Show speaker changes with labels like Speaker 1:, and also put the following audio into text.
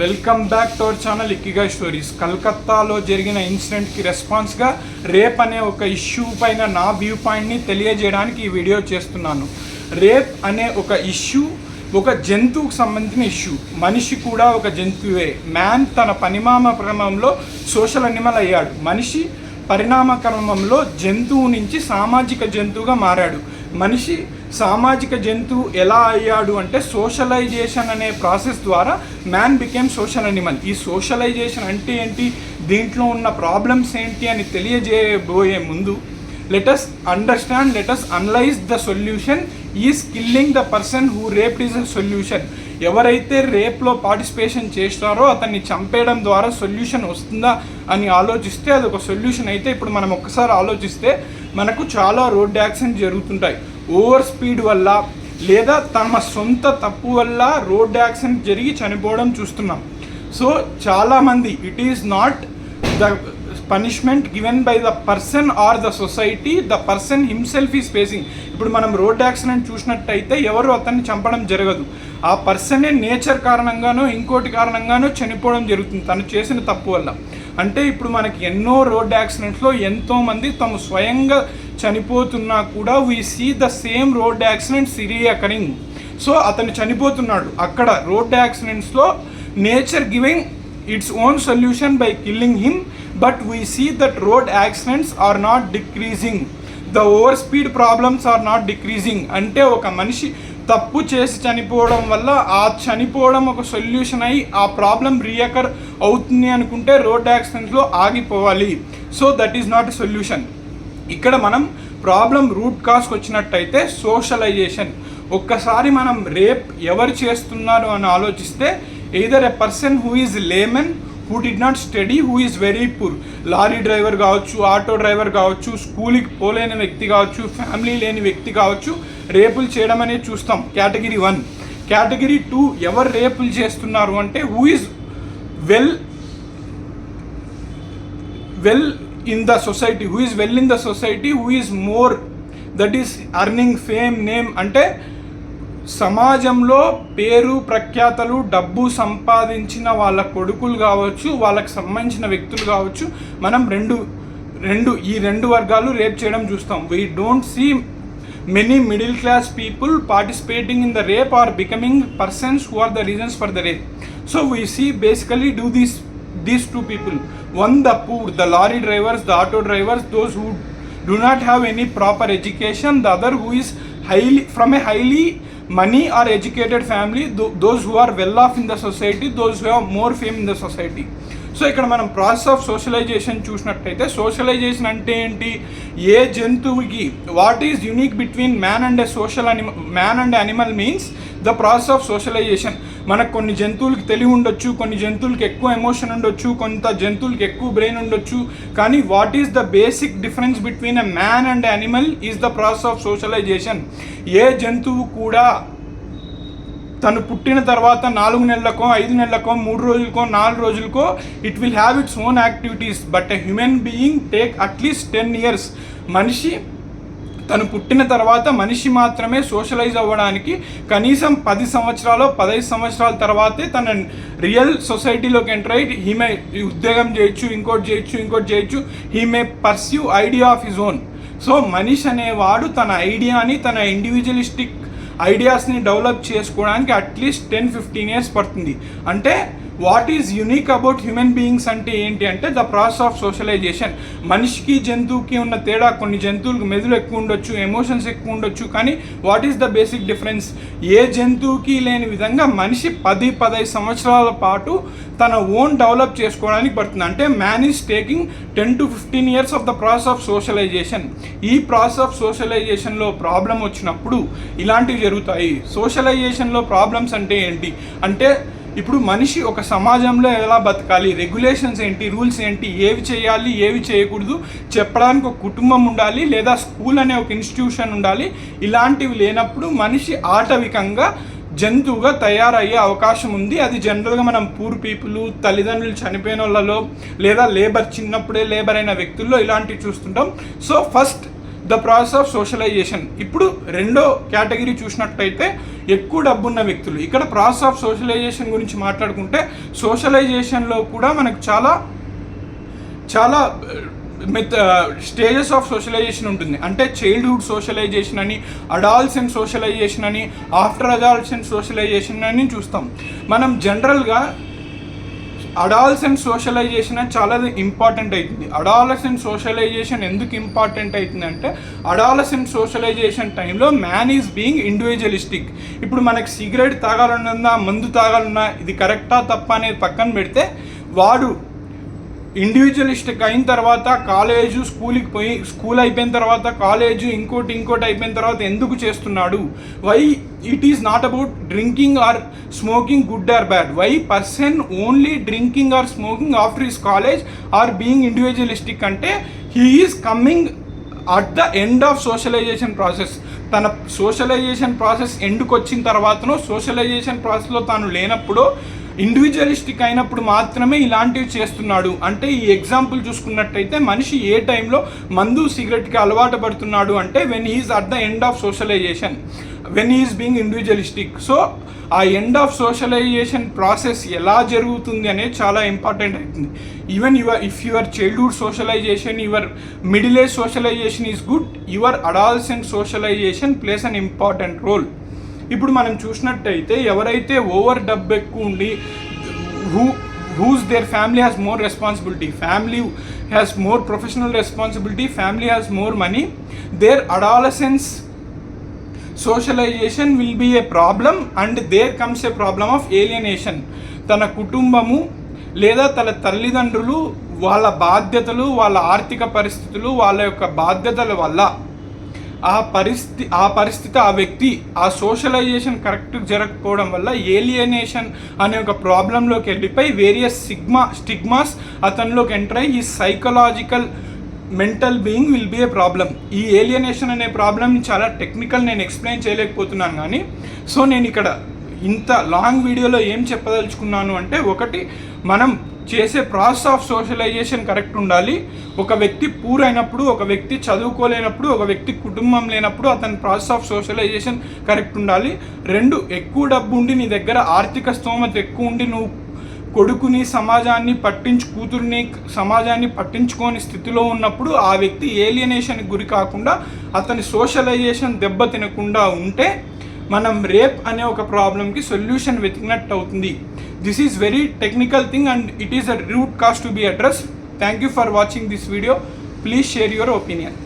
Speaker 1: Welcome back to our channel ikigai stories. కలకత్తాలో జరిగిన ఇన్సిడెంట్కి రెస్పాన్స్గా rape అనే ఒక ఇష్యూ పైన నా వ్యూ పాయింట్ని తెలియజేయడానికి ఈ వీడియో చేస్తున్నాను. రేప్ అనే ఒక ఇష్యూ ఒక జంతువుకు సంబంధించిన ఇష్యూ. మనిషి కూడా ఒక జంతువే. మ్యాన్ తన పరిణామ క్రమంలో సోషల్ అనిమల్ అయ్యాడు. మనిషి పరిణామ క్రమంలో జంతువు నుంచి సామాజిక జంతువుగా మారాడు. మనిషి సామాజిక జంతువు ఎలా అయ్యాడు అంటే సోషలైజేషన్ అనే ప్రాసెస్ ద్వారా మ్యాన్ బికేమ్ సోషల్ అనిమల్. ఈ సోషలైజేషన్ అంటే ఏంటి, దీంట్లో ఉన్న ప్రాబ్లమ్స్ ఏంటి అని తెలియజేయబోయే ముందు let us understand, let us analyse the solution. Is killing the person who raped is a solution. ఎవరైతే రేప్లో పార్టిసిపేషన్ చేస్తారో అతన్ని చంపేయడం ద్వారా సొల్యూషన్ వస్తుందా అని ఆలోచిస్తే అది ఒక సొల్యూషన్ అయితే, ఇప్పుడు మనం ఒక్కసారి ఆలోచిస్తే మనకు చాలా రోడ్ యాక్సిడెంట్ జరుగుతుంటాయి. ఓవర్ స్పీడ్ వల్ల లేదా తమ సొంత తప్పు వల్ల రోడ్ యాక్సిడెంట్ జరిగి చనిపోవడం చూస్తున్నాం. సో చాలామంది it is not the punishment given by the person are the society, the person himself is facing. ఇప్పుడు మనం రోడ్ యాక్సిడెంట్ చూసినట్టయితే ఎవరు అతన్ని చంపడం జరగదు. ఆ పర్సనే నేచర్ కారణంగానో ఇంకోటి కారణంగానో చనిపోవడం జరుగుతుంది తను చేసిన తప్పు వల్ల. అంటే ఇప్పుడు మనకి ఎన్నో రోడ్ యాక్సిడెంట్స్లో ఎంతోమంది తమ స్వయంగా చనిపోతున్నా కూడా we see the same road accidents reoccurring. So అతను చనిపోతున్నాడు. అక్కడ రోడ్ యాక్సిడెంట్స్లో nature giving its own solution by killing him, but we see that road accidents are not decreasing, the overspeed problems are not decreasing. అంటే ఒక మనిషి తప్పు చేసి చనిపోవడం వల్ల ఆ చనిపోవడం ఒక సొల్యూషన్ అయ్యి ఆ ప్రాబ్లం రీఅకర్ అవుతుంది అనుకుంటే రోడ్ యాక్సిడెంట్స్లో ఆగిపోవాలి. So that is not a solution. ఇక్కడ మనం ప్రాబ్లం రూట్ కాజ్కి వచ్చినట్టయితే సోషలైజేషన్. ఒక్కసారి మనం రేప్ ఎవరు చేస్తున్నారు అని ఆలోచిస్తే either a person who is layman, who did not study, who is very poor. Lorry driver కావచ్చు, ఆటో డ్రైవర్ కావచ్చు, స్కూల్కి పోలేని వ్యక్తి కావచ్చు, ఫ్యామిలీ లేని వ్యక్తి కావచ్చు, రేపులు చేయడం అనేది చూస్తాం. కేటగిరీ 1. కేటగిరీ 2 ఎవరు రేపులు చేస్తున్నారు అంటే who is well in the society, who is well in the society, who is more that is earning fame name. అంటే సమాజంలో పేరు ప్రఖ్యాతలు డబ్బు సంపాదించిన వాళ్ళ కొడుకులు కావచ్చు, వాళ్ళకి సంబంధించిన వ్యక్తులు కావచ్చు, మనం ఈ రెండు వర్గాలు రేప్ చేయడం చూస్తాం. We don't see many middle class people participating in the rape or becoming persons who are the reasons for the rape. So we see basically do these two people. One, the poor, the lorry drivers, the auto drivers, those who do not have any proper education. The other who is from a highly money or educated family, those who are well off in the society, those who have more fame in the society. So ఇక్కడ మనం process of socialisation చూసినట్టయితే socialisation అంటే ఏంటి, ఏ జంతువుకి what is unique between man and man and animal means the process of socialisation. మనకు కొన్ని జంతువులకి తెలివి ఉండొచ్చు, కొన్ని జంతువులకి ఎక్కువ ఎమోషన్ ఉండొచ్చు, కొంత జంతువులకి ఎక్కువ బ్రెయిన్ ఉండొచ్చు. కానీ what is the basic difference between a man and animal is the process of socialisation. ఏ జంతువు కూడా తను పుట్టిన తర్వాత 4 నెలలకో 5 నెలలకో 3 రోజులకో 4 రోజులకో it will have its own activities. But a human being take at least 10 years. మనిషి తను పుట్టిన తర్వాత మనిషి మాత్రమే సోషలైజ్ అవ్వడానికి కనీసం 10 సంవత్సరాలు 15 సంవత్సరాల తర్వాతే తన రియల్ సొసైటీలోకి ఎంటర్ అయ్యి హీ మే ఉద్యోగం చేయొచ్చు, ఇంకోటి చేయొచ్చు. He may pursue idea of his own. So మనిషి అనేవాడు తన ఐడియాని, తన ఇండివిజువలిస్టిక్ ఐడియాస్ని డెవలప్ చేసుకోవడానికి అట్లీస్ట్ 10-15 years పడుతుంది. అంటే what is unique about human beings అంటే ఏంటి అంటే ద ప్రాసెస్ ఆఫ్ సోషలైజేషన్. మనిషికి జంతువుకి ఉన్న తేడా, కొన్ని జంతువులకు మెదడు ఎక్కువ ఉండొచ్చు, ఎమోషన్స్ ఎక్కువ ఉండొచ్చు. కానీ what is the basic difference, ఏ జంతువుకి లేని విధంగా మనిషి 10-15 సంవత్సరాల పాటు తన ఓన్ డెవలప్ చేసుకోవడానికి పడుతుంది. అంటే man is taking 10-15 years of the process of socialisation. ఈ ప్రాసెస్ ఆఫ్ సోషలైజేషన్లో ప్రాబ్లం వచ్చినప్పుడు ఇలాంటివి జరుగుతాయి. సోషలైజేషన్లో ప్రాబ్లమ్స్ అంటే ఏంటి అంటే ఇప్పుడు మనిషి ఒక సమాజంలో ఎలా బతకాలి, రెగ్యులేషన్స్ ఏంటి, రూల్స్ ఏంటి, ఏవి చేయాలి ఏవి చేయకూడదు చెప్పడానికి ఒక కుటుంబం ఉండాలి, లేదా స్కూల్ అనే ఒక ఇన్స్టిట్యూషన్ ఉండాలి. ఇలాంటివి లేనప్పుడు మనిషి ఆటవికంగా జంతువుగా తయారయ్యే అవకాశం ఉంది. అది జనరల్గా మనం పూర్ పీపుల్, తల్లిదండ్రులు చనిపోయిన వాళ్ళలో, లేదా చిన్నప్పుడే లేబర్ అయిన వ్యక్తుల్లో ఇలాంటివి చూస్తుంటాం. So first the process of socialisation. ఇప్పుడు రెండో కేటగిరీ చూసినట్టయితే ఎక్కువ డబ్బున్న వ్యక్తులు. ఇక్కడ ప్రాసెస్ ఆఫ్ సోషలైజేషన్ గురించి మాట్లాడుకుంటే సోషలైజేషన్లో కూడా మనకు చాలా స్టేజెస్ ఆఫ్ సోషలైజేషన్ ఉంటుంది. అంటే చైల్డ్హుడ్ సోషలైజేషన్ అని, అడాల్సెంట్ సోషలైజేషన్ అని, ఆఫ్టర్ అడాల్సెంట్ సోషలైజేషన్ అని చూస్తాం. మనం జనరల్గా అడాల్సెంట్ సోషలైజేషన్ అని చాలా ఇంపార్టెంట్ అవుతుంది. అడాలసెంట్ సోషలైజేషన్ ఎందుకు ఇంపార్టెంట్ అవుతుంది అంటే అడాలసెంట్ సోషలైజేషన్ టైంలో మ్యాన్ ఈజ్ బీయింగ్ ఇండివిజువలిస్టిక్. ఇప్పుడు మనకి సిగరెట్ తాగాలన్నా, మందు తాగాలన్నా ఇది కరెక్టా తప్ప అనేది పక్కన పెడితే, వాడు ఇండివిజువలిస్టిక్ అయిన తర్వాత కాలేజు, స్కూల్ అయిపోయిన తర్వాత కాలేజు, ఇంకోటి అయిపోయిన తర్వాత ఎందుకు చేస్తున్నాడు? Why it is not about drinking or smoking good or bad. Why person only drinking or smoking after his college or being individualistic అంటే he is coming at the end of socialisation process. తన socialisation process ఎండ్కి వచ్చిన తర్వాతనో, socialisation ప్రాసెస్లో తాను లేనప్పుడు, individualistic అయినప్పుడు మాత్రమే ఇలాంటివి చేస్తున్నాడు. అంటే ఈ ఎగ్జాంపుల్ చూసుకున్నట్టయితే మనిషి ఏ టైంలో మందు, సిగరెట్కి అలవాటు పడుతున్నాడు అంటే when he's at the end of socialisation, when he's being individualistic. So ఆ ఎండ్ ఆఫ్ సోషలైజేషన్ ప్రాసెస్ ఎలా జరుగుతుంది అనేది చాలా ఇంపార్టెంట్ అవుతుంది. Even if your childhood socialisation, your middle age socialisation is good, your adolescent socialisation plays an important role. ఇప్పుడు మనం చూసినట్టయితే ఎవరైతే ఓవర్ డబ్బు ఎక్కువ ఉండి, whose their family has more responsibility, family has more professional responsibility, family has more money, their adolescence socialisation will be a problem and there comes a problem of alienation. తన కుటుంబము లేదా తన తల్లిదండ్రులు వాళ్ళ బాధ్యతలు, వాళ్ళ ఆర్థిక పరిస్థితులు, వాళ్ళ యొక్క బాధ్యతల వల్ల ఆ పరిస్థితి ఆ వ్యక్తి ఆ సోషలైజేషన్ కరెక్ట్ జరగకపోవడం వల్ల ఏలియనేషన్ అనే ఒక ప్రాబ్లంలోకి వెళ్ళిపోయి వేరియస్ స్టిగ్మాస్ అతనిలోకి ఎంటర్ అయ్యి ఈ psychological mental being will be a problem. ఈ ఏలియనేషన్ అనే ప్రాబ్లమ్ని చాలా టెక్నికల్ నేను ఎక్స్ప్లెయిన్ చేయలేకపోతున్నాను కానీ, సో నేను ఇక్కడ ఇంత లాంగ్ వీడియోలో ఏం చెప్పదలుచుకున్నాను అంటే, ఒకటి, మనం చేసే ప్రాసెస్ ఆఫ్ సోషలైజేషన్ కరెక్ట్ ఉండాలి. ఒక వ్యక్తి పూర్ అయినప్పుడు, ఒక వ్యక్తి చదువుకోలేనప్పుడు, ఒక వ్యక్తి కుటుంబం లేనప్పుడు అతని ప్రాసెస్ ఆఫ్ సోషలైజేషన్ కరెక్ట్ ఉండాలి. రెండు, ఎక్కువ డబ్బు ఉండి, నీ దగ్గర ఆర్థిక స్తోమత ఎక్కువ ఉండి, నువ్వు కొడుకుని కూతుర్ని సమాజాన్ని పట్టించుకోని స్థితిలో ఉన్నప్పుడు ఆ వ్యక్తి ఏలియనేషన్కి గురి కాకుండా అతని సోషలైజేషన్ దెబ్బ తినకుండా ఉంటే మనం రేప్ అనే ఒక ప్రాబ్లంకి సొల్యూషన్ వెతికినట్టు అవుతుంది. This is very technical thing and it is a root cause to be address. Thank you for watching this video. Please share your opinion.